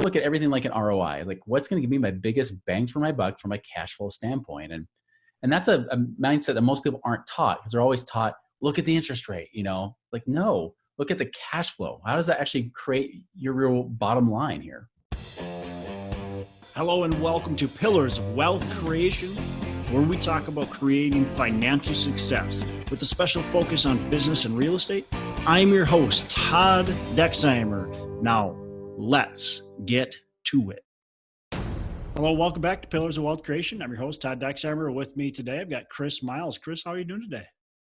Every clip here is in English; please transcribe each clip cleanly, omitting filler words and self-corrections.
look at everything like an ROI, like what's going to give me my biggest bang for my buck from a cash flow standpoint. And that's a mindset that most people aren't taught, because they're always taught, look at the interest rate, like, no, look at the cash flow. How does that actually create your real bottom line here? Hello and welcome to Pillars of Wealth Creation, where we talk about creating financial success with a special focus on business and real estate. I'm your host, Todd Dexheimer. Now, let's get to it. Hello, welcome back to Pillars of Wealth Creation. I'm your host, Todd Dexheimer. With me today, I've got Chris Miles. Chris, how are you doing today?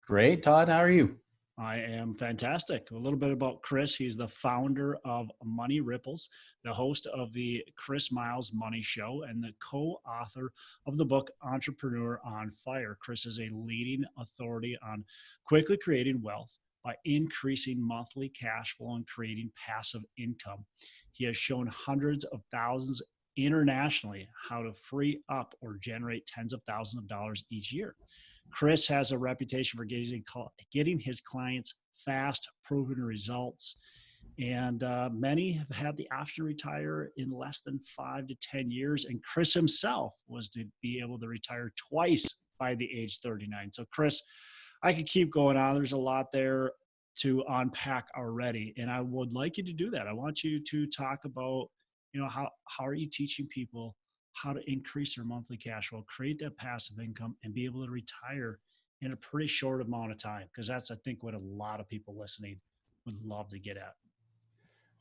Great, Todd. How are you? I am fantastic. A little bit about Chris. He's the founder of Money Ripples, the host of the Chris Miles Money Show, and the co-author of the book Entrepreneur on Fire. Chris is a leading authority on quickly creating wealth by increasing monthly cash flow and creating passive income. He has shown hundreds of thousands internationally how to free up or generate tens of thousands of dollars each year. Chris has a reputation for getting his clients fast, proven results. And many have had the option to retire in less than 5 to 10 years. And Chris himself was to be able to retire twice by the age 39. So Chris, I could keep going on. There's a lot there to unpack already. And I would like you to do that. I want you to talk about, how are you teaching people how to increase their monthly cash flow, create that passive income, and be able to retire in a pretty short amount of time? Because that's, I think, what a lot of people listening would love to get at.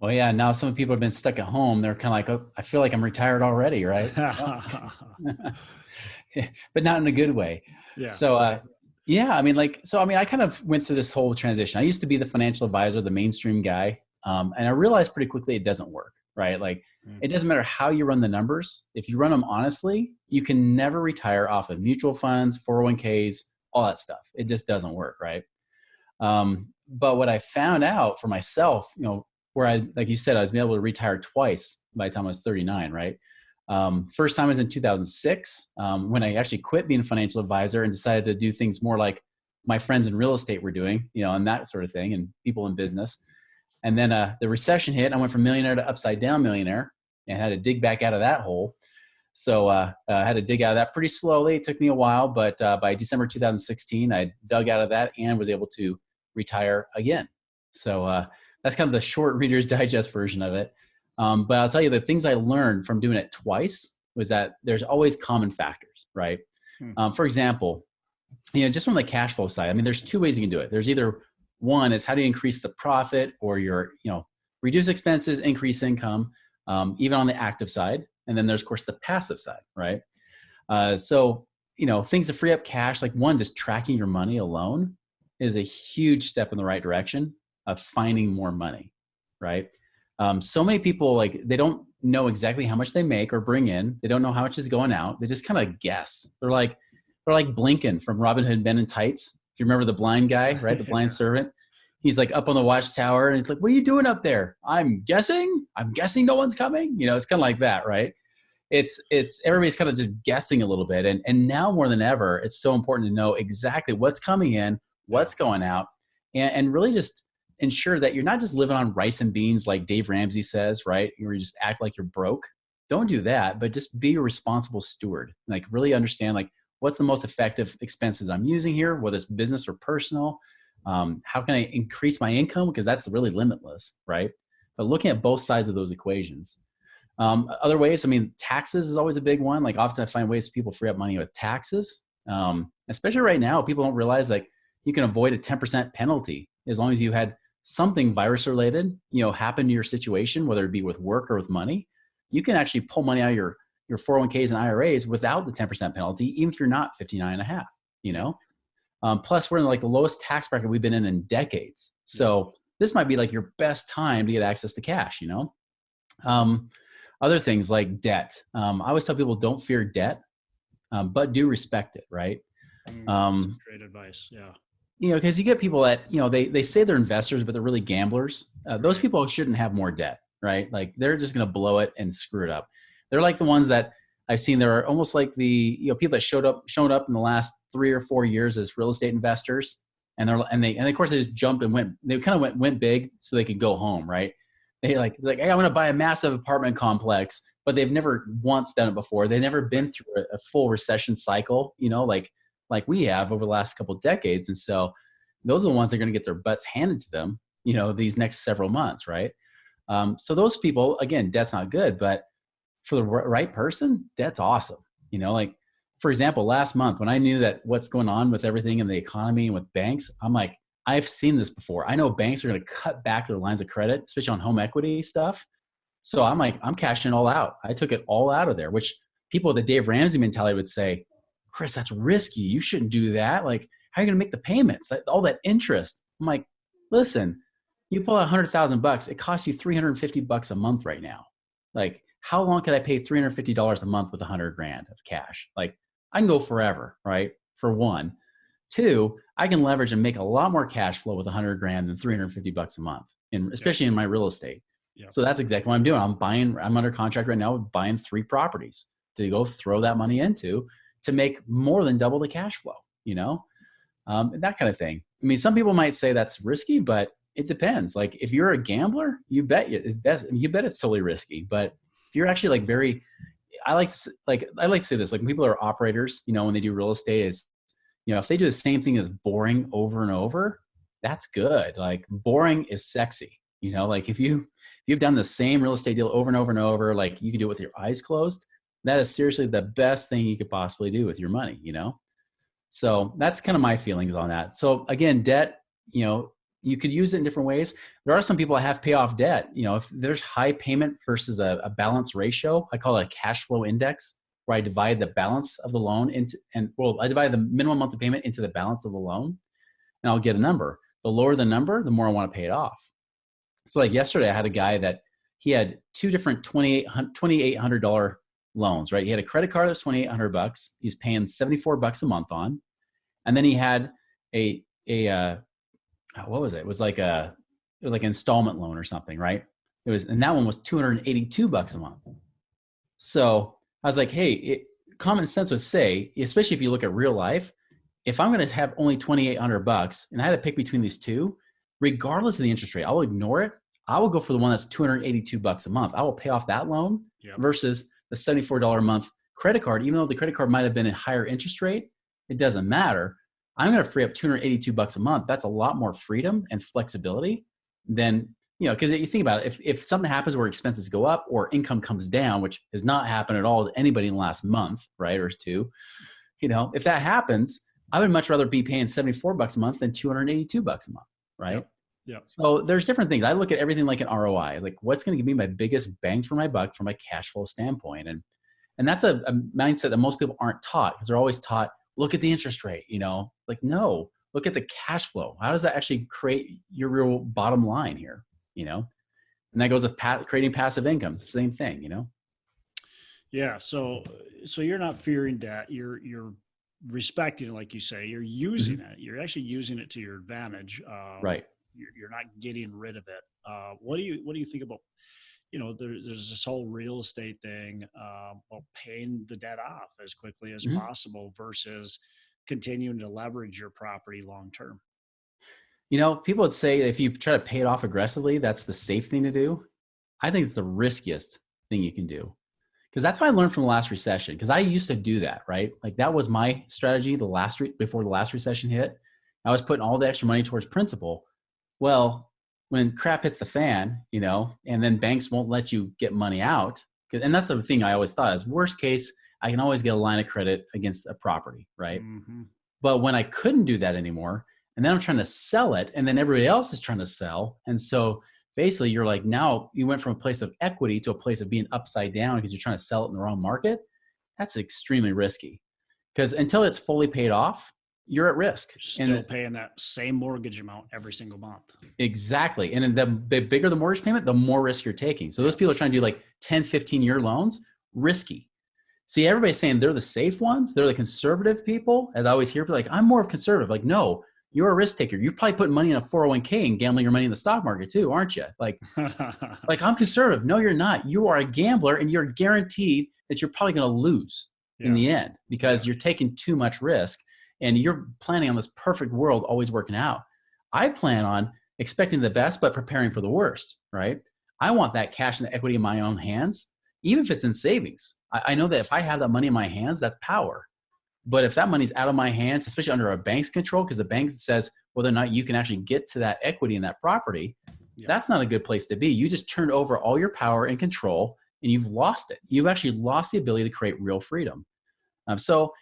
Well, yeah. Now some people have been stuck at home. They're kind of like, oh, I feel like I'm retired already, right? But not in a good way. Yeah. So, I kind of went through this whole transition. I used to be the financial advisor, the mainstream guy. And I realized pretty quickly it doesn't work, right? Like, it doesn't matter how you run the numbers. If you run them honestly, you can never retire off of mutual funds, 401ks, all that stuff. It just doesn't work, right? But what I found out for myself, where I, like you said, I was able to retire twice by the time I was 39, right? First time was in 2006, when I actually quit being a financial advisor and decided to do things more like my friends in real estate were doing, and that sort of thing, and people in business. And then the recession hit. I went from millionaire to upside down millionaire and had to dig back out of that hole. So I had to dig out of that pretty slowly. It took me a while, but by December 2016, I dug out of that and was able to retire again. So that's kind of the short Reader's Digest version of it. But I'll tell you, the things I learned from doing it twice was that there's always common factors, right? For example, just from the cash flow side, there's two ways you can do it. There's either one is how do you increase the profit or reduce expenses, increase income, even on the active side. And then there's, of course, the passive side, right? So things to free up cash, like one, just tracking your money alone is a huge step in the right direction of finding more money, right? So many people, they don't know exactly how much they make or bring in. They don't know how much is going out. They just kind of guess. They're like Blinken from Robin Hood Men in Tights. If you remember the blind guy, right? The blind servant. He's like up on the watchtower and he's like, what are you doing up there? I'm guessing no one's coming. It's kind of like that, right? It's everybody's kind of just guessing a little bit. And now more than ever, it's so important to know exactly what's coming in, what's going out, and really just ensure that you're not just living on rice and beans like Dave Ramsey says, right? You just act like you're broke. Don't do that, but just be a responsible steward. Like really understand what's the most effective expenses I'm using here, whether it's business or personal. How can I increase my income? Because that's really limitless, right? But looking at both sides of those equations. Other ways, taxes is always a big one. Often I find ways people free up money with taxes. Especially right now, people don't realize you can avoid a 10% penalty as long as you had something virus related, happen to your situation, whether it be with work or with money. You can actually pull money out of your 401ks and IRAs without the 10% penalty, even if you're not 59 and a half, plus we're in the lowest tax bracket we've been in decades. So this might be your best time to get access to cash, Other things like debt. I always tell people don't fear debt, but do respect it, right? Great advice. Yeah. Because you get people that, they say they're investors, but they're really gamblers. Those people shouldn't have more debt, right? They're just going to blow it and screw it up. They're like the ones that I've seen. They're almost like the people that showed up in the last 3 or 4 years as real estate investors, and of course they just jumped and went. They kind of went big so they could go home, right? It's like, hey, I'm going to buy a massive apartment complex, but they've never once done it before. They've never been through a full recession cycle, like we have over the last couple of decades. And so those are the ones that are going to get their butts handed to them, these next several months. Right. So those people, again, debt's not good, but for the right person, debt's awesome. Like, for example, last month when I knew that what's going on with everything in the economy and with banks, I'm like, I've seen this before. I know banks are going to cut back their lines of credit, especially on home equity stuff. So I'm like, I'm cashing it all out. I took it all out of there, which people with the Dave Ramsey mentality would say, Chris, that's risky. You shouldn't do that. Like, how are you going to make the payments? All that interest. I'm like, listen, you pull out $100,000, it costs you $350 a month right now. Like, how long could I pay $350 a month with $100,000 of cash? Like, I can go forever, right? For one. Two, I can leverage and make a lot more cash flow with $100,000 than $350 a month, and especially in my real estate. Yep. So that's exactly what I'm doing. I'm under contract right now, buying 3 properties to go throw that money into to make more than double the cash flow, that kind of thing. I mean, some people might say that's risky, but it depends. Like, if you're a gambler, you bet it's totally risky. But if you're actually I like to say this, like, when people are operators, when they do real estate is, if they do the same thing as boring over and over, that's good. Like, boring is sexy. Like, if you've done the same real estate deal over and over and over, like, you can do it with your eyes closed. That is seriously the best thing you could possibly do with your money, So that's kind of my feelings on that. So again, debt, you could use it in different ways. There are some people that have pay off debt. If there's high payment versus a balance ratio, I call it a cash flow index, where I divide the balance of the loan I divide the minimum monthly payment into the balance of the loan, and I'll get a number. The lower the number, the more I want to pay it off. So like yesterday, I had a guy that he had 2 different $2,800 loans, right? He had a credit card that's $2,800. He's paying $74 a month on. And then he had what was it? It was like an installment loan or something, right? And that one was $282 a month. So I was like, hey, common sense would say, especially if you look at real life, if I'm going to have only $2,800 and I had to pick between these two, regardless of the interest rate, I'll ignore it. I will go for the one that's $282 a month. I will pay off that loan versus the $74 a month credit card. Even though the credit card might have been a higher interest rate, it doesn't matter. I'm going to free up $282 a month. That's a lot more freedom and flexibility than, because you think about it, if something happens where expenses go up or income comes down, which has not happened at all to anybody in the last month, right, or 2, if that happens, I would much rather be paying $74 a month than $282 a month, right? Yeah. So there's different things. I look at everything like an ROI, like what's going to give me my biggest bang for my buck from a cash flow standpoint. And that's a mindset that most people aren't taught, because they're always taught, look at the interest rate, like, no, look at the cash flow. How does that actually create your real bottom line here? And that goes with creating passive income. It's the same thing, Yeah. So you're not fearing debt. You're respecting it, like you say. You're using it. You're actually using it to your advantage. Right. You're not getting rid of it. What do you think about, there's this whole real estate thing, about paying the debt off as quickly as possible versus continuing to leverage your property long term? People would say if you try to pay it off aggressively, that's the safe thing to do. I think it's the riskiest thing you can do, because that's what I learned from the last recession. Because I used to do that, right? Like, that was my strategy before the last recession hit. I was putting all the extra money towards principal. Well, when crap hits the fan, and then banks won't let you get money out. And that's the thing I always thought is, worst case, I can always get a line of credit against a property, right? Mm-hmm. But when I couldn't do that anymore, and then I'm trying to sell it, and then everybody else is trying to sell. And so basically you're like, now you went from a place of equity to a place of being upside down because you're trying to sell it in the wrong market. That's extremely risky, because until it's fully paid off, you're at risk. Still paying that same mortgage amount every single month. Exactly. And then the bigger the mortgage payment, the more risk you're taking. So those people are trying to do like 10, 15-year loans, risky. See, everybody's saying they're the safe ones. They're the conservative people. As I always hear, like, I'm more of conservative. Like, no, you're a risk taker. You're probably putting money in a 401k and gambling your money in the stock market too, aren't you? Like, I'm conservative. No, you're not. You are a gambler, and you're guaranteed that you're probably going to lose in the end, because you're taking too much risk. And you're planning on this perfect world always working out. I plan on expecting the best, but preparing for the worst, right? I want that cash and the equity in my own hands, even if it's in savings. I know that if I have that money in my hands, that's power. But if that money's out of my hands, especially under a bank's control, because the bank says whether or not you can actually get to that equity in that property, that's not a good place to be. You just turned over all your power and control, and you've lost it. You've actually lost the ability to create real freedom. So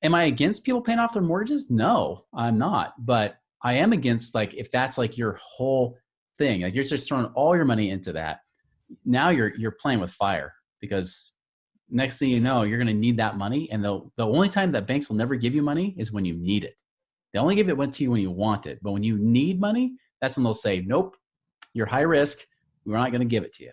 am I against people paying off their mortgages? No, I'm not. But I am against, like, if that's like your whole thing, like you're just throwing all your money into that, now you're playing with fire, because next thing you know, you're going to need that money. And the only time that banks will never give you money is when you need it. They only give it to you when you want it. But when you need money, that's when they'll say, nope, you're high risk. We're not going to give it to you.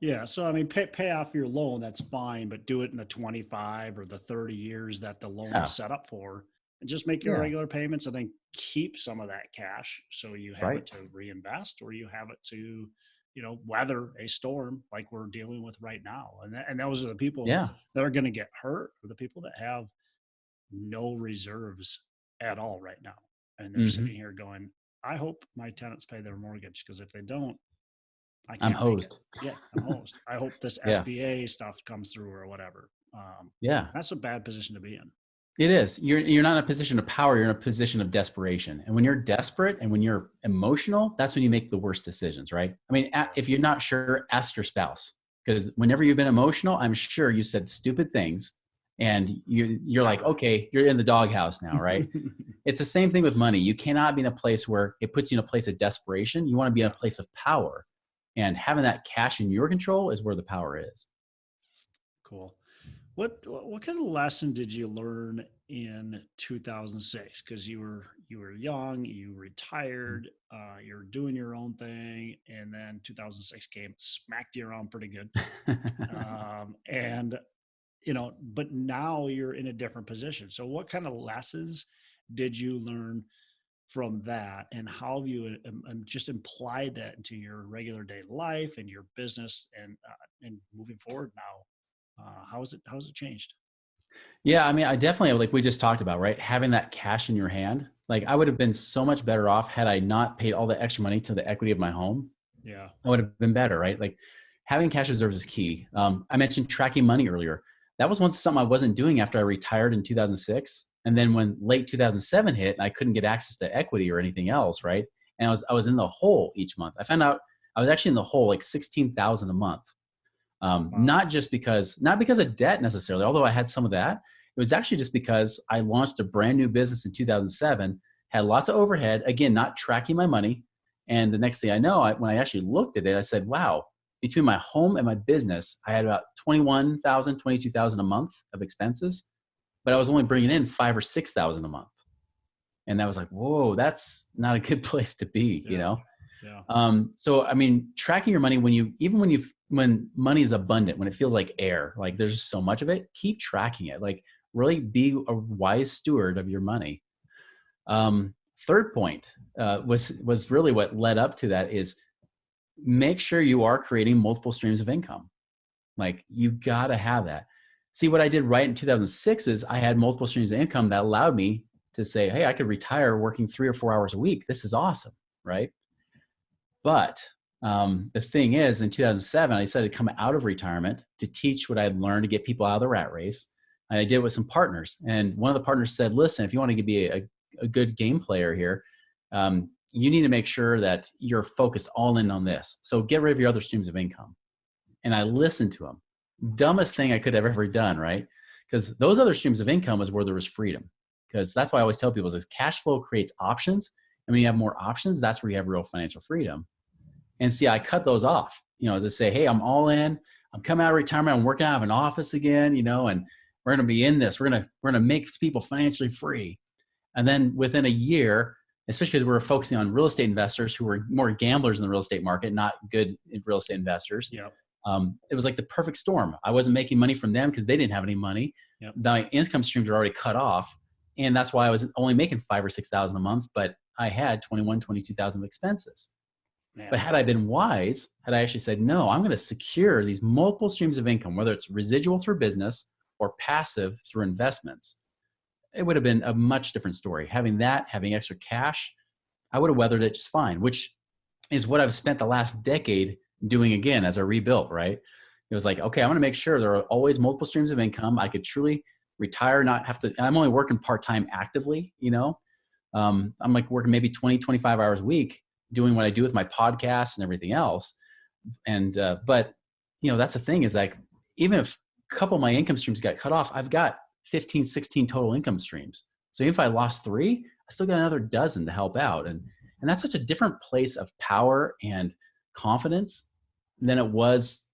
Yeah. So, I mean, pay off your loan. That's fine, but do it in the 25 or the 30 years that the loan is set up for, and just make your regular payments, and then keep some of that cash. So you have it to reinvest, or you have it to, weather a storm like we're dealing with right now. And those are the people that are going to get hurt, or the people that have no reserves at all right now. And they're sitting here going, I hope my tenants pay their mortgage, because if they don't, I'm hosed. Yeah, I'm hosed. I hope this SBA stuff comes through or whatever. That's a bad position to be in. It is. You're not in a position of power. You're in a position of desperation. And when you're desperate and when you're emotional, that's when you make the worst decisions, right? I mean, if you're not sure, ask your spouse, because whenever you've been emotional, I'm sure you said stupid things, and you're like, okay, you're in the doghouse now, right? It's the same thing with money. You cannot be in a place where it puts you in a place of desperation. You want to be in a place of power. And having that cash in your control is where the power is. Cool. What kind of lesson did you learn in 2006? Because you were young, you retired, you're doing your own thing, and then 2006 came, smacked you around pretty good. But now you're in a different position. So what kind of lessons did you learn from that, and how have you just applied that into your regular day life and your business, and moving forward now? How has it changed? Yeah, I mean, I definitely, like we just talked about, right? Having that cash in your hand, like I would have been so much better off had I not paid all the extra money to the equity of my home. Yeah, I would have been better, right? Like having cash reserves is key. I mentioned tracking money earlier. That was something I wasn't doing after I retired in 2006. And then when late 2007 hit, I couldn't get access to equity or anything else, right? And I was in the hole each month. I found out I was actually in the hole like $16,000 a month. Wow. Not because of debt necessarily, although I had some of that. It was actually just because I launched a brand new business in 2007, had lots of overhead, again, not tracking my money. And the next thing I know, when I actually looked at it, I said, wow, between my home and my business, I had about $21,000, $22,000 a month of expenses, but I was only bringing in $5,000 or $6,000 a month. And that was like, whoa, that's not a good place to be, you know? Yeah. So, I mean, tracking your money when money is abundant, when it feels like air, like there's just so much of it, keep tracking it. Like really be a wise steward of your money. Third point was really what led up to that is make sure you are creating multiple streams of income. Like you got to have that. See, what I did right in 2006 is I had multiple streams of income that allowed me to say, hey, I could retire working 3 or 4 hours a week. This is awesome, right? But the thing is, in 2007, I decided to come out of retirement to teach what I had learned to get people out of the rat race. And I did it with some partners. And one of the partners said, listen, if you want to be a good game player here, you need to make sure that you're focused all in on this. So get rid of your other streams of income. And I listened to him. Dumbest thing I could have ever done, right? Because those other streams of income is where there was freedom. Because that's why I always tell people is cash flow creates options. And when you have more options, that's where you have real financial freedom. And see, I cut those off, to say, hey, I'm all in. I'm coming out of retirement. I'm working out of an office again, and we're going to be in this. We're going to make people financially free. And then within a year, especially because we were focusing on real estate investors who were more gamblers in the real estate market, not good real estate investors. Yep. It was like the perfect storm. I wasn't making money from them because they didn't have any money. Yep. My income streams were already cut off. And that's why I was only making $5,000 or $6,000 a month, but I had $21,000, $22,000 of expenses. Man. But had I been wise, had I actually said, no, I'm going to secure these multiple streams of income, whether it's residual through business or passive through investments, it would have been a much different story. Having extra cash, I would have weathered it just fine, which is what I've spent the last decade doing again as I rebuilt, right? It was like, okay, I'm going to make sure there are always multiple streams of income. I could truly retire, not have to, I'm only working part-time actively, I'm like working maybe 20, 25 hours a week doing what I do with my podcast and everything else. And, but that's the thing is like, even if a couple of my income streams got cut off, I've got 15, 16 total income streams. So even if I lost 3, I still got another dozen to help out. And that's such a different place of power and confidence than it was,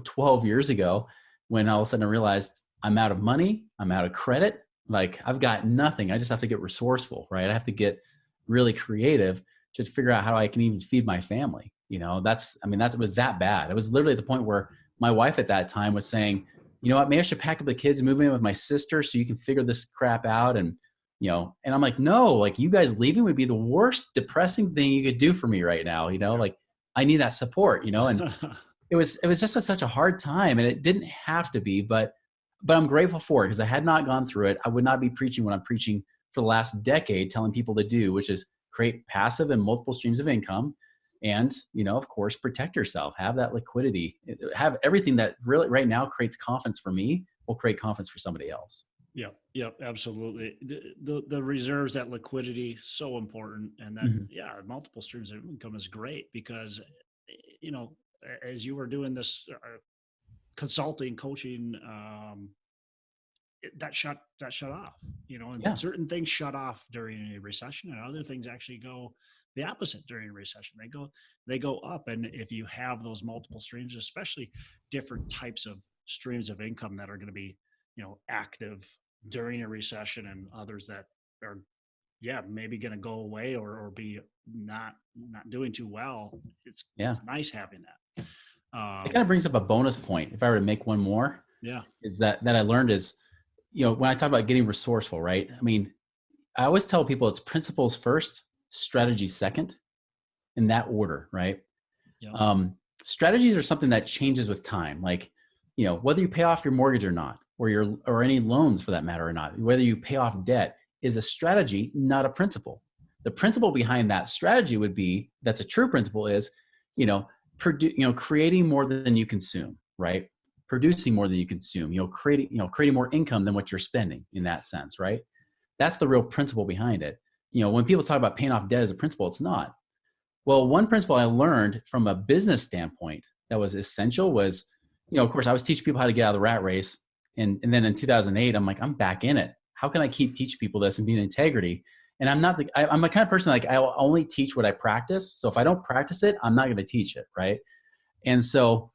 12 years ago, when all of a sudden I realized I'm out of money, I'm out of credit, like I've got nothing. I just have to get resourceful, right? I have to get really creative to figure out how I can even feed my family. It was that bad. It was literally at the point where my wife at that time was saying, you know what, maybe I should pack up the kids and move in with my sister so you can figure this crap out. And I'm like, no, like you guys leaving would be the worst depressing thing you could do for me right now. Like I need that support, and it was just such a hard time, and it didn't have to be, but I'm grateful for it because I had not gone through it. I would not be preaching what I'm preaching for the last decade, telling people to do, which is create passive and multiple streams of income. And, of course, protect yourself, have that liquidity, have everything that really right now creates confidence for me will create confidence for somebody else. Yep, absolutely. The reserves, that liquidity, so important. And then, multiple streams of income is great because, as you were doing this consulting, coaching, that shut off, and certain things shut off during a recession, and other things actually go the opposite during a recession. They go up. And if you have those multiple streams, especially different types of streams of income that are going to be, active during a recession, and others that are, maybe going to go away or be not doing too well. It's nice having that. It kind of brings up a bonus point. If I were to make one more, is that I learned is, when I talk about getting resourceful, right? I mean, I always tell people it's principles first, strategy second, in that order, right? Strategies are something that changes with time. Like, whether you pay off your mortgage or not, or any loans for that matter or not, whether you pay off debt is a strategy, not a principle. The principle behind that strategy would be, that's a true principle, is, creating more than you consume, right? Producing more than you consume, creating more income than what you're spending in that sense, right? That's the real principle behind it. When people talk about paying off debt as a principle, it's not. Well, one principle I learned from a business standpoint that was essential was, of course, I was teaching people how to get out of the rat race. And then in 2008, I'm like, I'm back in it. How can I keep teaching people this and be in integrity? And I'm the kind of person, like, I'll only teach what I practice. So if I don't practice it, I'm not going to teach it, right? And so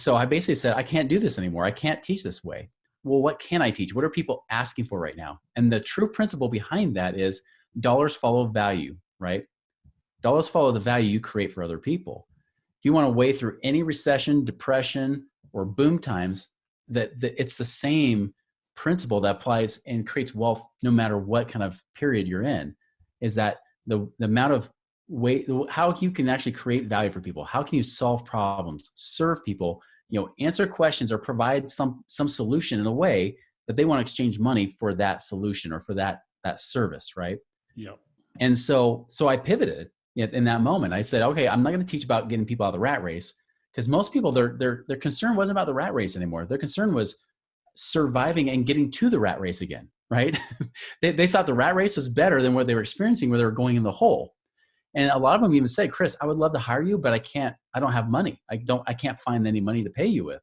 I basically said, I can't do this anymore. I can't teach this way. Well, what can I teach? What are people asking for right now? And the true principle behind that is dollars follow value, right? Dollars follow the value you create for other people. If you want to weigh through any recession, depression, or boom times, that it's the same principle that applies and creates wealth no matter what kind of period you're in, is that the amount of way, how you can actually create value for people, how can you solve problems, serve people, answer questions, or provide some solution in a way that they want to exchange money for that solution or for that service, right? And so I pivoted in that moment. I said, okay, I'm not going to teach about getting people out of the rat race, because most people, their concern wasn't about the rat race anymore. Their concern was surviving and getting to the rat race again, right? they thought the rat race was better than what they were experiencing, where they were going in the hole. And a lot of them even said, Chris, I would love to hire you, but I don't have money. I can't find any money to pay you with.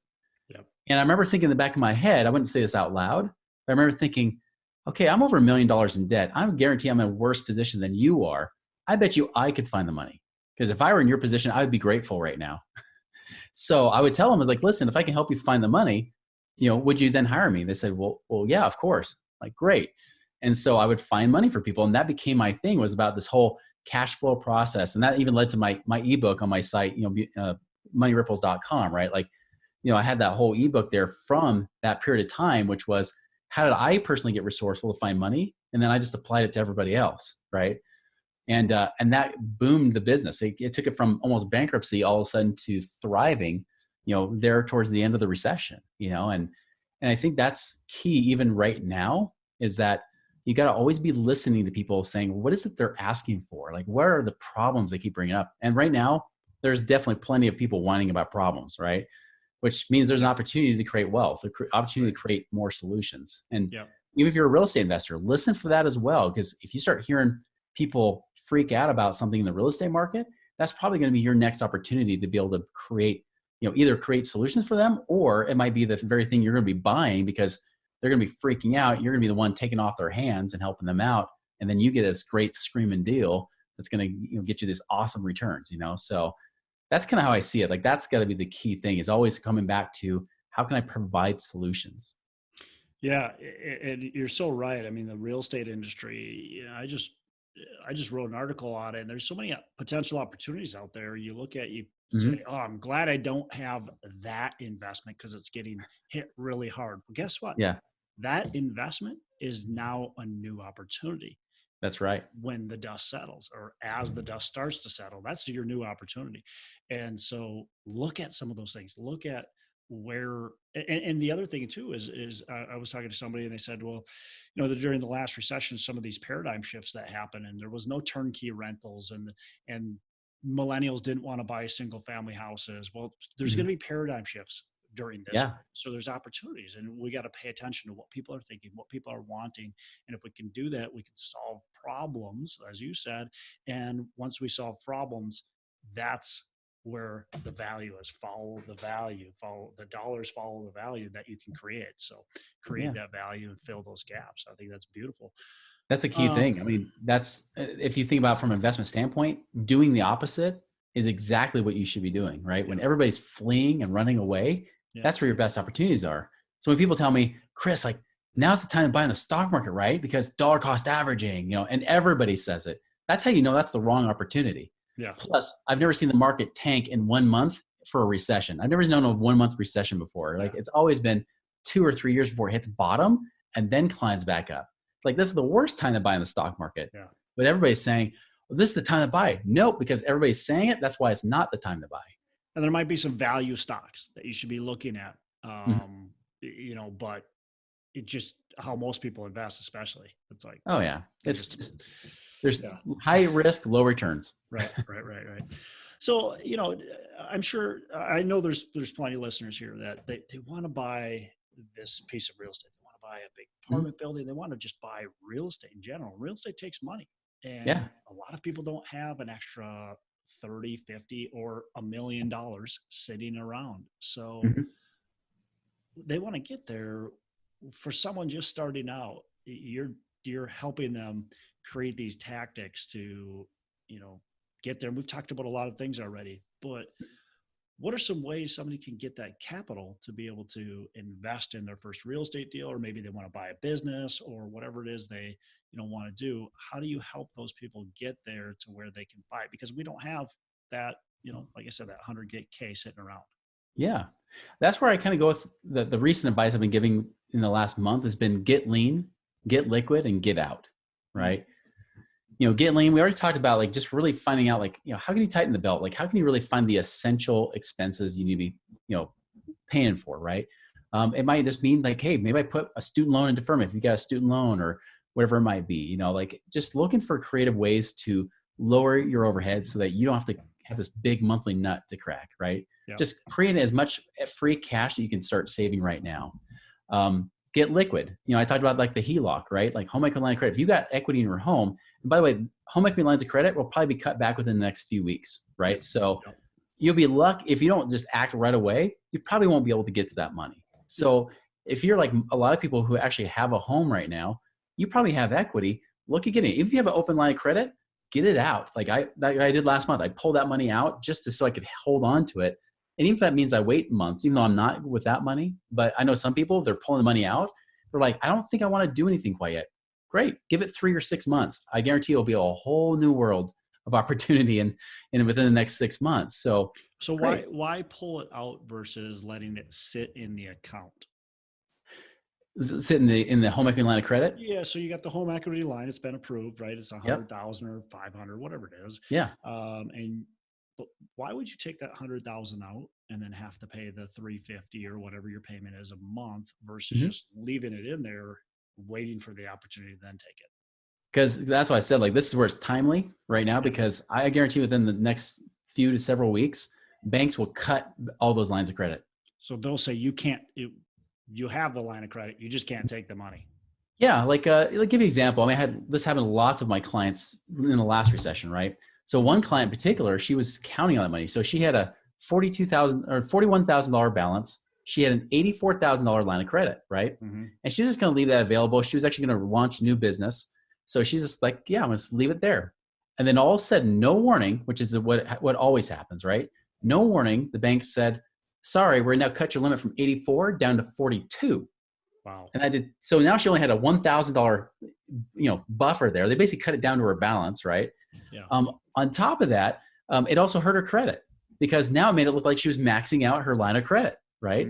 And I remember thinking in the back of my head, I wouldn't say this out loud, but I remember thinking, okay, I'm over $1 million in debt. I guarantee I'm in a worse position than you are. I bet you I could find the money. Because if I were in your position, I would be grateful right now. So I would tell them, I was like, listen, if I can help you find the money, would you then hire me? They said, well, yeah, of course. Like, great. And so I would find money for people. And that became my thing, was about this whole cash flow process. And that even led to my ebook on my site, moneyripples.com, right? Like, I had that whole ebook there from that period of time, which was, how did I personally get resourceful to find money? And then I just applied it to everybody else, right? And that boomed the business. It took it from almost bankruptcy all of a sudden to thriving, there towards the end of the recession, and I think that's key even right now, is that you got to always be listening to people saying, what is it they're asking for? Like, what are the problems they keep bringing up? And right now, there's definitely plenty of people whining about problems, right? Which means there's an opportunity to create wealth, an opportunity to create more solutions. And Yeah. even if you're a real estate investor, listen for that as well. Because if you start hearing people freak out about something in the real estate market, that's probably going to be your next opportunity to be able to create, either create solutions for them, or it might be the very thing you're going to be buying because they're going to be freaking out. You're going to be the one taking off their hands and helping them out. And then you get this great screaming deal that's going to get you this awesome returns, So that's kind of how I see it. Like, that's got to be the key thing, is always coming back to how can I provide solutions? Yeah, and you're so right. I mean, the real estate industry, I just wrote an article on it, and there's so many potential opportunities out there. You look at, you Hmm. say, "Oh, I'm glad I don't have that investment because it's getting hit really hard." Well, guess what? Yeah, That investment is now a new opportunity that's right. when the dust settles, or as the dust starts to settle. That's your new opportunity. And so look at some of those things. Look at where, and the other thing too is I was talking to somebody and they said, well, during the last recession, some of these paradigm shifts that happened, and there was no turnkey rentals, and millennials didn't want to buy single family houses. Well, there's going Mhm. to be paradigm shifts during this. Yeah, So there's opportunities, and we got to pay attention to what people are thinking, what people are wanting. And if we can do that, we can solve problems, as you said. And once we solve problems, that's where the value is. Follow the value, follow the dollars, follow the value that you can create. So create yeah. that value and fill those gaps. I think that's beautiful. That's a key Um, thing. I mean, that's if you think about it from an investment standpoint, doing the opposite is exactly what you should be doing, right? yeah, When everybody's fleeing and running away, yeah, that's where your best opportunities are. So when people tell me, Chris, like, now's the time to buy in the stock market, right? Because dollar cost averaging, and everybody says it. That's how you know that's the wrong opportunity. yeah, Plus, I've never seen the market tank in 1 month for a recession. I've never known of 1 month recession before. Like, yeah, it's always been 2 or 3 years before it hits bottom and then climbs back up. Like, this is the worst time to buy in the stock market. yeah. But everybody's saying, well, this is the time to buy. Nope, because everybody's saying it. That's why it's not the time to buy. And there might be some value stocks that you should be looking at. Mhm. But it just how most people invest, especially. It's like Oh, yeah. it It's just just, there's yeah. high risk, low returns. Right. So, I'm sure, I know there's plenty of listeners here that they want to buy this piece of real estate. They want to buy a big Mhm. apartment building. They want to just buy real estate in general. Real estate takes money. Yeah. And a lot of people don't have an extra 30, 50, or $1 million sitting around. So Mhm. they want to get there. For someone just starting out, you're helping them create these tactics to, you know, get there. We've talked about a lot of things already, but what are some ways somebody can get that capital to be able to invest in their first real estate deal, or maybe they want to buy a business or whatever it is they, want to do? How do you help those people get there to where they can buy it? Because we don't have that, like I said, that 100K sitting around. Yeah. That's where I kind of go with the recent advice I've been giving in the last month has been get lean, get liquid, and get out. Mm, Right. Get lean. We already talked about, like, just really finding out, like, how can you tighten the belt? Like, how can you really find the essential expenses you need to be, paying for, right? It might just mean, like, hey, maybe I put a student loan in deferment if you got a student loan, or whatever it might be, like, just looking for creative ways to lower your overhead so that you don't have to have this big monthly nut to crack, right? yeah. Just create as much free cash that you can start saving right now. Get liquid. I talked about, like, the HELOC, right? Like, home equity line of credit. If you got equity in your home, and by the way, home equity lines of credit will probably be cut back within the next few weeks, right? So Yep. you'll be lucky if you don't just act right away. You probably won't be able to get to that money. So if you're like a lot of people who actually have a home right now, you probably have equity. Look at getting it. If you have an open line of credit, get it out. Like I did last month. I pulled that money out just so I could hold on to it. And even if that means I wait months, even though I'm not with that money, but I know some people, they're pulling the money out. They're like, I don't think I want to do anything quite yet. Great. Give it 3 or 6 months. I guarantee it'll be a whole new world of opportunity and within the next 6 months. So So great. why pull it out versus letting it sit in the account? Sit in the home equity line of credit. Yeah, so you got the home equity line. It's been approved, right? It's a Yep. 100,000 or 500, whatever it is. Yeah. And but why would you take that 100,000 out and then have to pay the 350 or whatever your payment is a month versus Mm-hmm. just leaving it in there, waiting for the opportunity to then take it? Because that's why I said, like, this is where it's timely right now, Yeah, because I guarantee within the next few to several weeks, banks will cut all those lines of credit. So they'll say you have the line of credit, you just can't take the money. Yeah, like give you an example. I mean, I had this happen to lots of my clients in the last recession, right? So one client in particular, she was counting on that money. So she had a $41,000 balance. She had an $84,000 line of credit, right? Mm-hmm. And she was just going to leave that available. She was actually going to launch new business. So she's just like, yeah, I'm going to leave it there. And then all of a sudden, no warning, which is what always happens, right? No warning. The bank said, sorry, we're now cut your limit from 84 down to 42. Wow. And so now she only had a $1,000, buffer there. They basically cut it down to her balance, right? Yeah. On top of that, it also hurt her credit because now it made it look like she was maxing out her line of credit, right?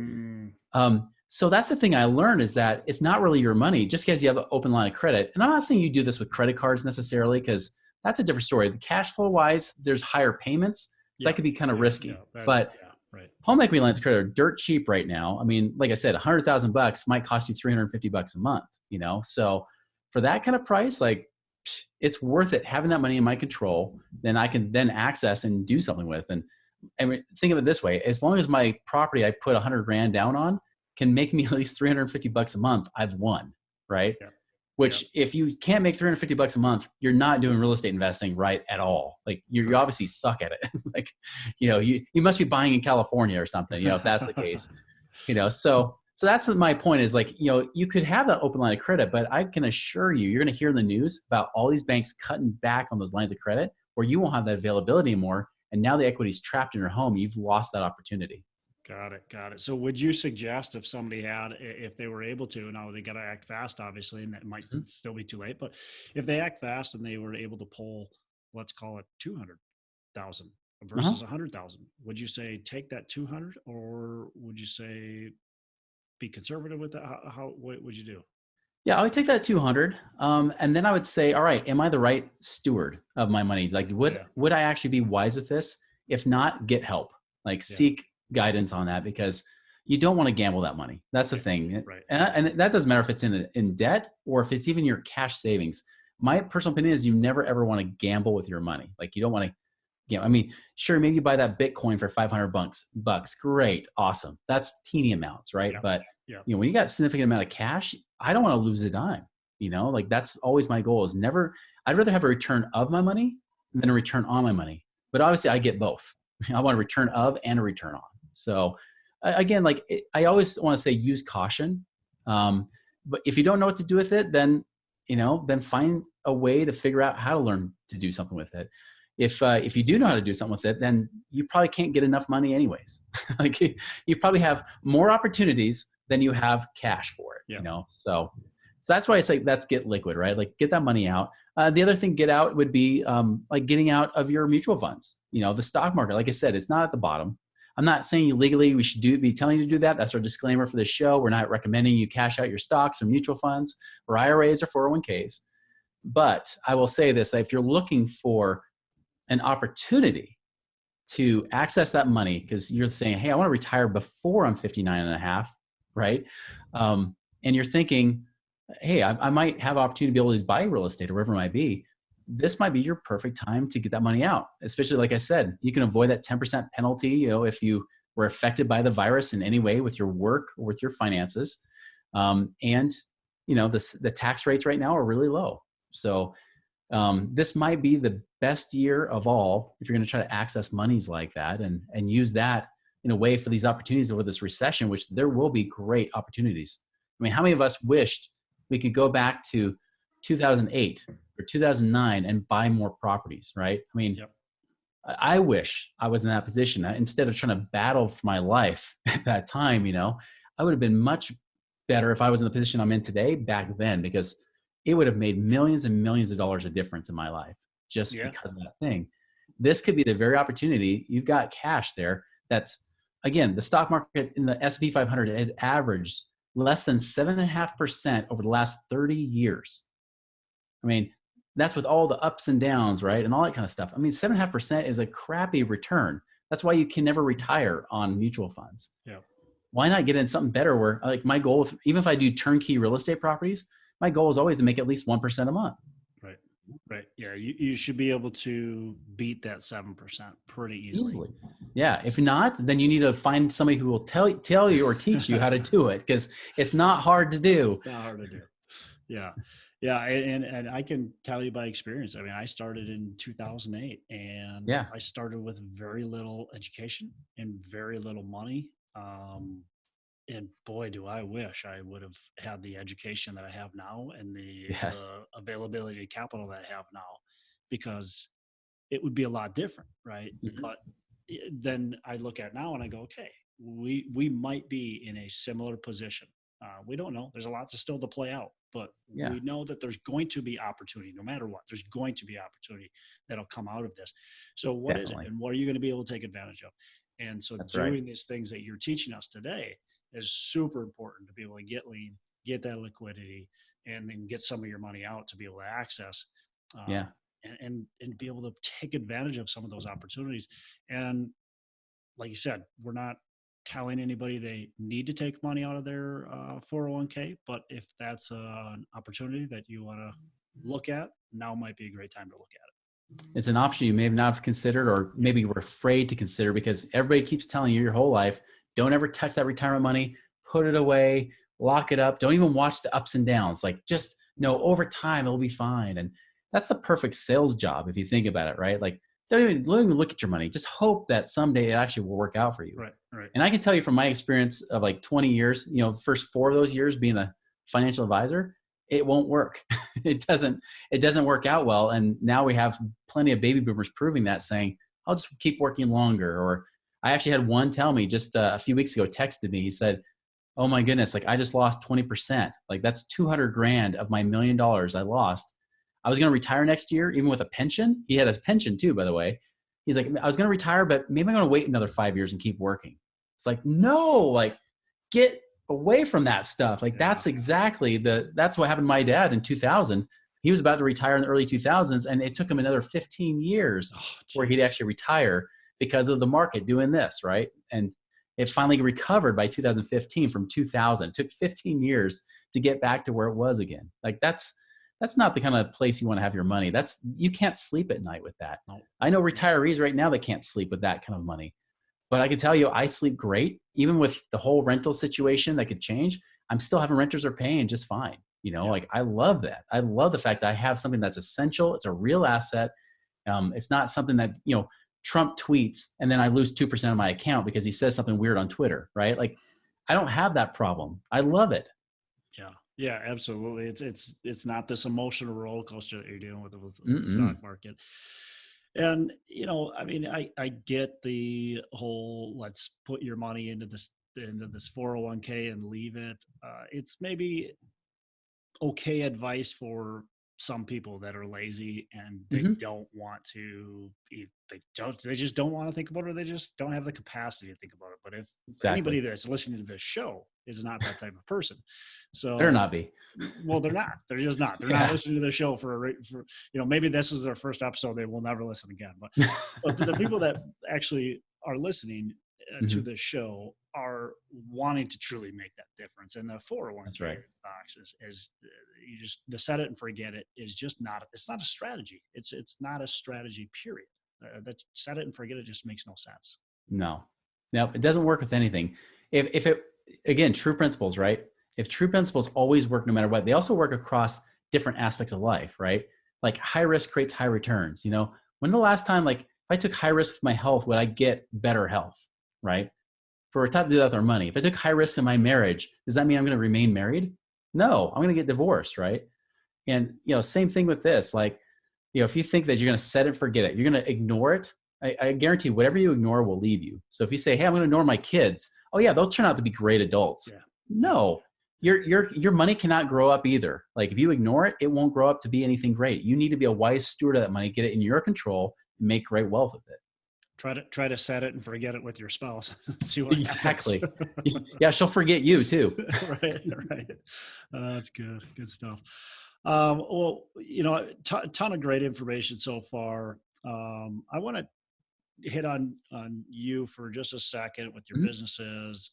So that's the thing I learned is that it's not really your money just because you have an open line of credit. And I'm not saying you do this with credit cards necessarily because that's a different story. The cash flow wise, there's higher payments. So that could be kind of risky. But home equity lines of credit are dirt cheap right now. I mean, like I said, $100,000 might cost you $350 a month, So for that kind of price, like it's worth it having that money in my control. Then I can then access and do something with. And think of it this way: as long as my property I put $100,000 down on can make me at least $350 a month, I've won, right? Yeah. Which if you can't make $350 a month, you're not doing real estate investing right at all. Like you obviously suck at it. Like, you must be buying in California or something, if that's the case, so that's my point is like, you could have that open line of credit, but I can assure you, you're going to hear in the news about all these banks cutting back on those lines of credit where you won't have that availability anymore. And now the equity is trapped in your home. You've lost that opportunity. Got it. So would you suggest if they were able to, now they got to act fast, obviously, and that might still be too late, but if they act fast and they were able to pull, let's call it 200,000 versus 100,000, would you say take that 200 or would you say be conservative with that? What would you do? Yeah, I would take that 200. And then I would say, all right, am I the right steward of my money? Like, would I actually be wise with this? If not, get help, seek guidance on that because you don't want to gamble that money. That's the thing. Right. And that doesn't matter if it's in debt or if it's even your cash savings. My personal opinion is you never, ever want to gamble with your money. Like you don't want to, I mean, sure, maybe you buy that Bitcoin for $500. Great. Awesome. That's teeny amounts, right? Yeah. But when you got a significant amount of cash, I don't want to lose a dime, like that's always my goal is I'd rather have a return of my money than a return on my money. But obviously I get both. I want a return of and a return on. So again, I always want to say use caution. But if you don't know what to do with it, then find a way to figure out how to learn to do something with it. If you do know how to do something with it, then you probably can't get enough money anyways. You probably have more opportunities than you have cash for it, So that's why it's like, that's get liquid, right? Like get that money out. The other thing, get out would be like getting out of your mutual funds. The stock market, like I said, it's not at the bottom. I'm not saying legally we should be telling you to do that. That's our disclaimer for this show. We're not recommending you cash out your stocks or mutual funds or IRAs or 401ks. But I will say this, that if you're looking for an opportunity to access that money, because you're saying, hey, I want to retire before I'm 59 and a half, right? And you're thinking, hey, I might have an opportunity to be able to buy real estate or whatever it might be. This might be your perfect time to get that money out. Especially, like I said, you can avoid that 10% penalty, if you were affected by the virus in any way with your work or with your finances. And the tax rates right now are really low. So this might be the best year of all if you're going to try to access monies like that and use that in a way for these opportunities over this recession, which there will be great opportunities. I mean, how many of us wished we could go back to 2008 or 2009 and buy more properties, right? I mean, I wish I was in that position. Instead of trying to battle for my life at that time, I would have been much better if I was in the position I'm in today back then, because it would have made millions and millions of dollars of difference in my life just because of that thing. This could be the very opportunity. You've got cash there. That's, again, the stock market in the S&P 500 has averaged less than 7.5% over the last 30 years. I mean, that's with all the ups and downs, right? And all that kind of stuff. I mean, 7.5% is a crappy return. That's why you can never retire on mutual funds. Yeah. Why not get in something better where, like, my goal, even if I do turnkey real estate properties, my goal is always to make at least 1% a month. Right. Right. Yeah. You should be able to beat that 7% pretty easily. Easily. Yeah. If not, then you need to find somebody who will tell you or teach you how to do it, because it's not hard to do. It's not hard to do. Yeah. Yeah. And I can tell you by experience. I mean, I started in 2008 and Yeah. I started with very little education and very little money. And boy, do I wish I would have had the education that I have now and Yes. the availability of capital that I have now, because it would be a lot different, right? Mhm. But then I look at now and I go, okay, we might be in a similar position. We don't know. There's a lot to still to play out, but Yeah. we know that there's going to be opportunity, no matter what. There's going to be opportunity that'll come out of this. So what is it, Definitely. and what are you going to be able to take advantage of? And so That's right. doing these things that you're teaching us today is super important to be able to get lean, get that liquidity, and then get some of your money out to be able to access. Yeah. And be able to take advantage of some of those opportunities. And like you said, we're not telling anybody they need to take money out of their 401k, but if that's an opportunity that you want to look at, now might be a great time to look at It's an option you may have not have considered, or it. maybe were afraid to consider, because everybody keeps telling you your whole life, don't ever touch that retirement money, put it away, lock it up. Don't even watch the ups and downs. Like, just know over time it'll be fine. And that's the perfect sales job if you think about it, right? Like, don't even look at your money. Just hope that someday it actually will work out for you. Right, right. And I can tell you from my experience of like 20 years, the first 4 of those years being a financial advisor, it won't work. It doesn't work out well. And now we have plenty of baby boomers proving that, saying, I'll just keep working longer. Or I actually had one tell me just a few weeks ago, texted me. He said, oh my goodness, like I just lost 20%. Like that's 200 grand of my $1 million I lost. I was going to retire next year, even with a pension. He had a pension too, by the way. He's like, I was going to retire, but maybe I'm going to wait another 5 years and keep working. It's like, no, like get away from that stuff. Like Yeah. that's what happened to my dad in 2000. He was about to retire in the early 2000s, and it took him another 15 years Oh, where he'd geez. actually retire because of the market doing this, right? And it finally recovered by 2015 from 2000. It took 15 years to get back to where it was again. Like that's not the kind of place you want to have your money. You can't sleep at night with that. No. I know retirees right now that can't sleep with that kind of money. But I can tell you, I sleep great, even with the whole rental situation that could change. I'm still having renters are paying just fine. Yeah. Like I love that. I love the fact that I have something that's essential. It's a real asset. It's not something that, Trump tweets and then I lose 2% of my account because he says something weird on Twitter, right? Like I don't have that problem. I love it. Yeah. Yeah, absolutely. It's not this emotional roller coaster that you're dealing with the Mm-mm. stock market. And I mean, I get the whole let's put your money into this 401k and leave it. It's maybe okay advice for some people that are lazy and they Mm-hmm. don't want to they just don't want to think about it, or they just don't have the capacity to think about it. But if anybody Exactly. that's listening to this show is not that type of person, Better so not be. well, they're just not, they're not Yeah. listening to the show for maybe this is their first episode, they will never listen again, but the people that actually are listening to Mm-hmm. the show are wanting to truly make that difference. And the That's 401k right. box is you just the set it and forget it is just not, it's not a strategy. It's not a strategy, period. That set it and forget it just makes no sense. No, no, it doesn't work with anything. If it, again, true principles, right? If true principles always work no matter what, they also work across different aspects of life, right? Like high risk creates high returns. When the last time, like if I took high risk with my health, would I get better health, right? For a type to do that with our money. If I took high risk in my marriage, does that mean I'm going to remain married? No, I'm going to get divorced, right? And same thing with this. Like, if you think that you're going to set it, forget it, you're going to ignore it. I guarantee whatever you ignore will leave you. So if you say, "Hey, I'm going to ignore my kids," oh yeah, they'll turn out to be great adults. Yeah. Yeah. No, your money cannot grow up either. Like if you ignore it, it won't grow up to be anything great. You need to be a wise steward of that money, get it in your control, and make great wealth with it. Try to set it and forget it with your spouse. See what happens. Exactly. Yeah, she'll forget you too. Right, right. That's good stuff. Well, ton of great information so far. I want to hit on you for just a second with your Mhm. businesses.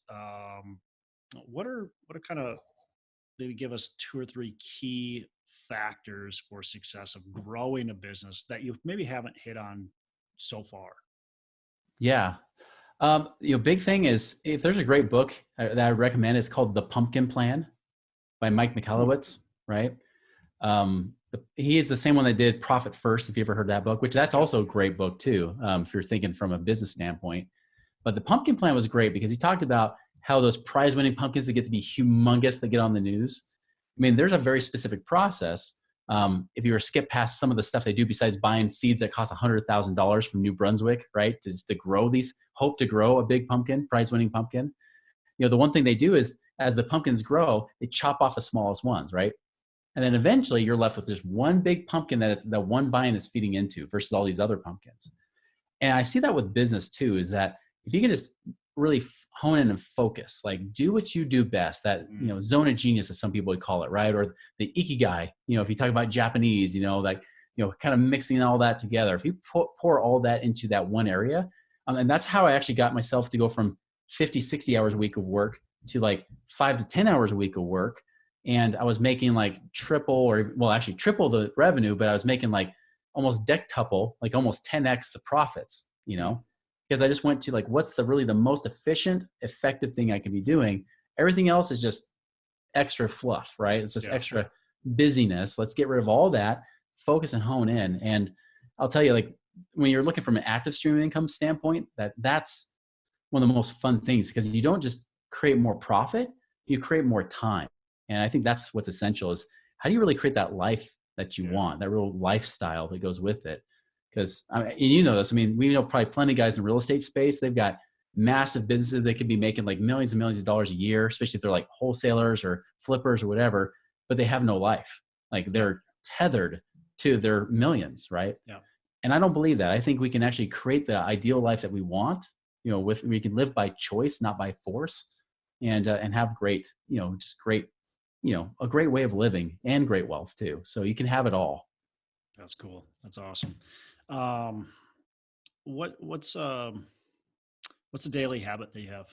What are kind of, maybe give us two or three key factors for success of growing a business that you maybe haven't hit on so far? Yeah. Big thing is, if there's a great book that I recommend, it's called The Pumpkin Plan by Mike Michalowicz, right? He is the same one that did Profit First, if you ever heard that book, which that's also a great book too, if you're thinking from a business standpoint. But the Pumpkin Plan was great because he talked about how those prize winning pumpkins that get to be humongous, that get on the news. I mean, there's a very specific process. If you were to skip past some of the stuff they do besides buying seeds that cost $100,000 from New Brunswick, right? To grow these, hope to grow a big pumpkin, prize winning pumpkin. The one thing they do is, as the pumpkins grow, they chop off the smallest ones, right? And then eventually you're left with just one big pumpkin that one vine is feeding into versus all these other pumpkins. And I see that with business too, is that if you can just really hone in and focus, like do what you do best, that, zone of genius, as some people would call it, right? Or the ikigai, if you talk about Japanese, kind of mixing all that together. If you pour all that into that one area, and that's how I actually got myself to go from 50, 60 hours a week of work to like 5 to 10 hours a week of work. And I was making like triple the revenue, but I was making like almost dectuple, like almost 10x the profits, because I just went to like, what's really the most efficient, effective thing I can be doing? Everything else is just extra fluff, right? It's just extra busyness. Let's get rid of all that, focus and hone in. And I'll tell you, like, when you're looking from an active stream of income standpoint, that's one of the most fun things, because you don't just create more profit, you create more time. And I think that's what's essential, is how do you really create that life that you want, that real lifestyle that goes with it? Because, and you know this, I mean, we know probably plenty of guys in the real estate space, they've got massive businesses. They could be making like millions and millions of dollars a year, especially if they're like wholesalers or flippers or whatever, but they have no life. Like they're tethered to their millions, right? Yeah. And I don't believe that. I think we can actually create the ideal life that we want, we can live by choice, not by force, and have great, just great, a great way of living and great wealth too. So you can have it all. That's cool. That's awesome. What's a daily habit that you have?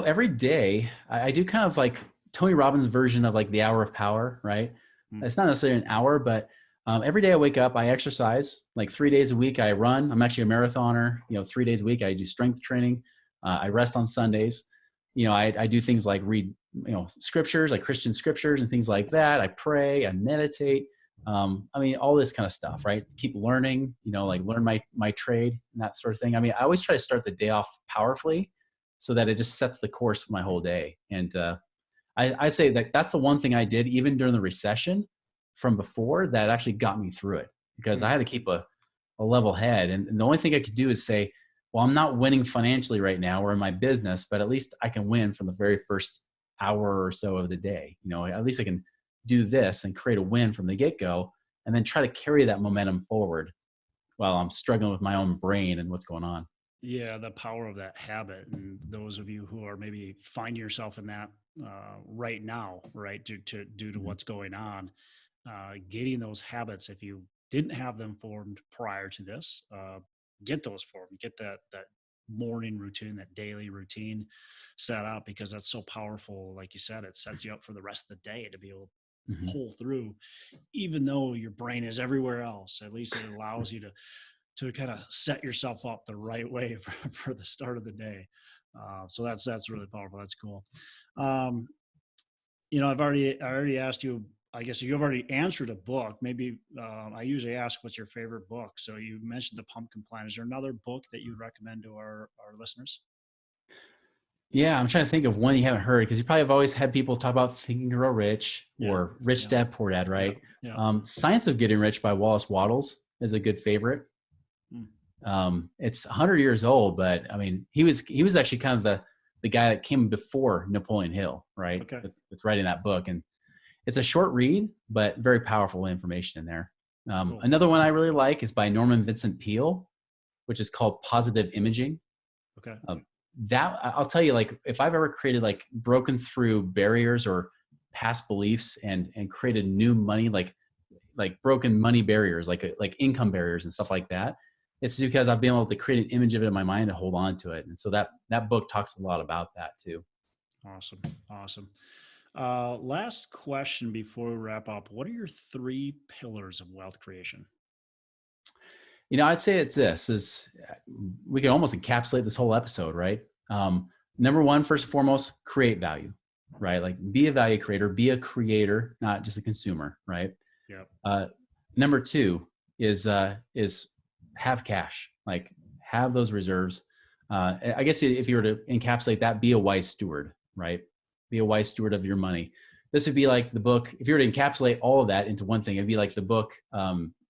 Every day I do kind of like Tony Robbins' version of like the hour of power, right? It's not necessarily an hour, but every day I wake up, I exercise. Like 3 days a week I run. I'm actually a marathoner. 3 days a week I do strength training. I rest on Sundays. I do things like read, scriptures, like Christian scriptures and things like that. I pray, I meditate. All this kind of stuff, right? Keep learning, like learn my trade and that sort of thing. I always try to start the day off powerfully so that it just sets the course for my whole day. And I'd say that that's the one thing I did even during the recession from before that actually got me through it, because I had to keep a level head. And the only thing I could do is say, well, I'm not winning financially right now or in my business, but at least I can win from the very first hour or so of the day. At least I can do this and create a win from the get-go, and then try to carry that momentum forward while I'm struggling with my own brain and what's going on. Yeah, the power of that habit. And those of you who are maybe find yourself in that right now, right, due to what's going on, getting those habits, if you didn't have them formed prior to this, get those formed, get that morning routine, that daily routine set up, because that's so powerful. Like you said, it sets you up for the rest of the day to be able to pull through, even though your brain is everywhere else. At least it allows you to kind of set yourself up the right way for the start of the day. So that's really powerful. That's cool. I already asked you, I guess you've already answered a book. Maybe I usually ask, what's your favorite book? So you mentioned The Pumpkin Plan. Is there another book that you'd recommend to our listeners? Yeah, I'm trying to think of one you haven't heard, because you probably have always had people talk about Think and Grow Rich or Rich Dad Poor Dad, right? Yeah. Science of Getting Rich by Wallace Wattles is a good favorite. It's 100 years old, but he was actually kind of the guy that came before Napoleon Hill, right? Okay. With writing that book. And it's a short read, but very powerful information in there. Cool. Another one I really like is by Norman Vincent Peale, which is called Positive Imaging. Okay. That I'll tell you, like, if I've ever created, like, broken through barriers or past beliefs and created new money, like broken money barriers, like income barriers and stuff like that, it's because I've been able to create an image of it in my mind and hold on to it. And so that book talks a lot about that too. Awesome. Last question before we wrap up. What are your 3 pillars of wealth creation? I'd say it's this is we can almost encapsulate this whole episode, right? Number one, first and foremost, create value, right? Like be a value creator, be a creator, not just a consumer, right? Yep. Number two is have cash, like have those reserves. I guess if you were to encapsulate that, be a wise steward, right? Be a wise steward of your money. This would be like the book. If you were to encapsulate all of that into one thing, it'd be like the book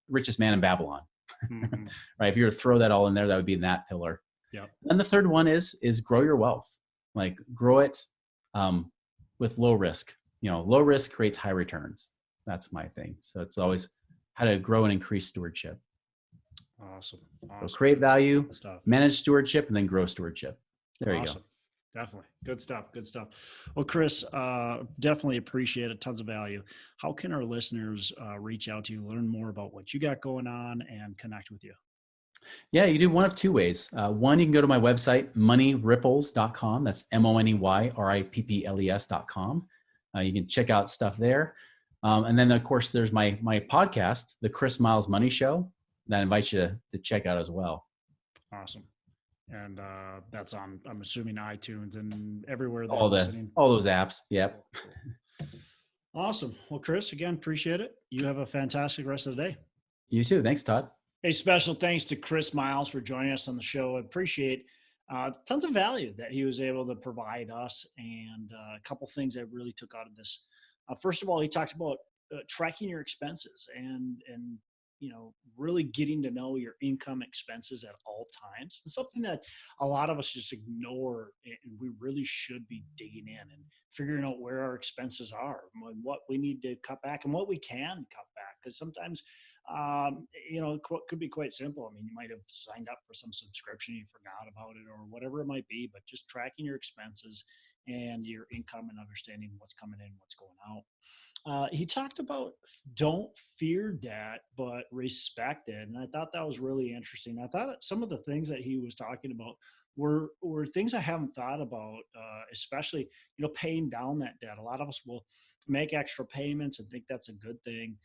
Richest Man in Babylon. Mm-hmm. Right? If you were to throw that all in there, that would be in that pillar. Yeah. And the third one is grow your wealth. Like grow it with low risk. Low risk creates high returns. That's my thing. So it's always how to grow and increase stewardship. Awesome. So create value, manage stewardship, and then grow stewardship. There you go. Definitely. Good stuff. Well, Chris, definitely appreciate it. Tons of value. How can our listeners reach out to you, learn more about what you got going on, and connect with you? Yeah, you do one of two ways. One, you can go to my website, moneyripples.com. That's MONEYRIPPLES.com. You can check out stuff there. And then, of course, there's my podcast, The Chris Miles Money Show, that I invite you to check out as well. Awesome. And that's on, I'm assuming, iTunes and everywhere. All those apps. Yep. Awesome. Well, Chris, again, appreciate it. You have a fantastic rest of the day. You too. Thanks, Todd. A special thanks to Chris Miles for joining us on the show. I appreciate tons of value that he was able to provide us, and a couple things I really took out of this. First of all, he talked about tracking your expenses and really getting to know your income expenses at all times. It's something that a lot of us just ignore, and we really should be digging in and figuring out where our expenses are and what we need to cut back and what we can cut back. Because sometimes, it could be quite simple. I mean, you might have signed up for some subscription, you forgot about it or whatever it might be, but just tracking your expenses and your income and understanding what's coming in, what's going out. He talked about don't fear debt, but respect it. And I thought that was really interesting. I thought some of the things that he was talking about were things I haven't thought about, especially, paying down that debt. A lot of us will make extra payments and think that's a good thing.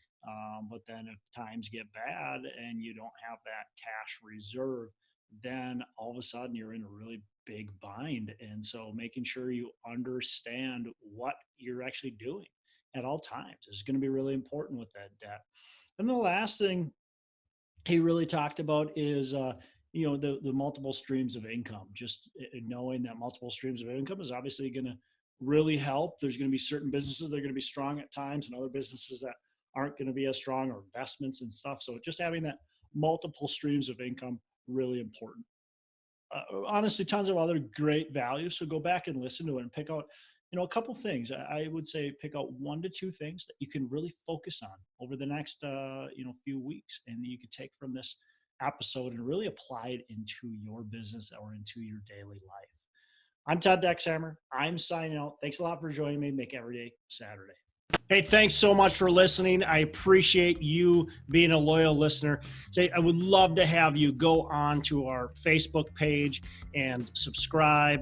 But then if times get bad and you don't have that cash reserve, then all of a sudden you're in a really big bind. And so making sure you understand what you're actually doing at all times is going to be really important with that debt. And the last thing he really talked about is, the multiple streams of income. Just knowing that multiple streams of income is obviously going to really help. There's going to be certain businesses that are going to be strong at times and other businesses that aren't going to be as strong, or investments and stuff. So just having that multiple streams of income, really important. Honestly, tons of other great value. So go back and listen to it and pick out, a couple things. I would say pick out 1 to 2 things that you can really focus on over the next, few weeks, and you can take from this episode and really apply it into your business or into your daily life. I'm Todd Dexheimer. I'm signing out. Thanks a lot for joining me. Make every day Saturday. Hey, thanks so much for listening. I appreciate you being a loyal listener. I would love to have you go on to our Facebook page and subscribe.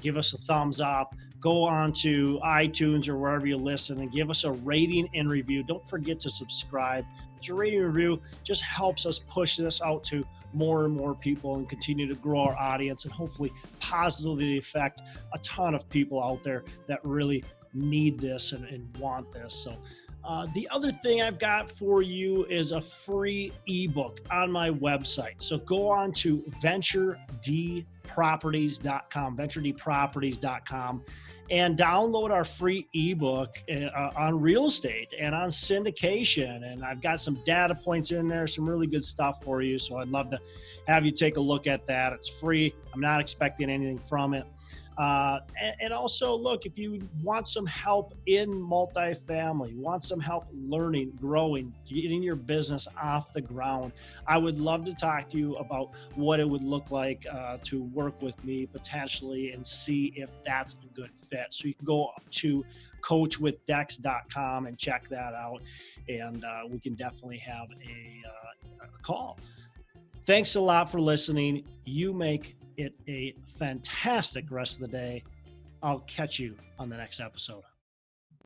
Give us a thumbs up. Go on to iTunes or wherever you listen and give us a rating and review. Don't forget to subscribe. Your rating and review just helps us push this out to more and more people and continue to grow our audience and hopefully positively affect a ton of people out there that really need this and want this. So the other thing I've got for you is a free ebook on my website. So go on to venturedproperties.com, and download our free ebook on real estate and on syndication. And I've got some data points in there, some really good stuff for you. So I'd love to have you take a look at that. It's free. I'm not expecting anything from it. And also, look, if you want some help in multifamily, want some help learning, growing, getting your business off the ground, I would love to talk to you about what it would look like to work with me potentially and see if that's a good fit. So you can go to coachwithdex.com and check that out, and we can definitely have a call. Thanks a lot for listening. You make it a fantastic rest of the day. I'll catch you on the next episode.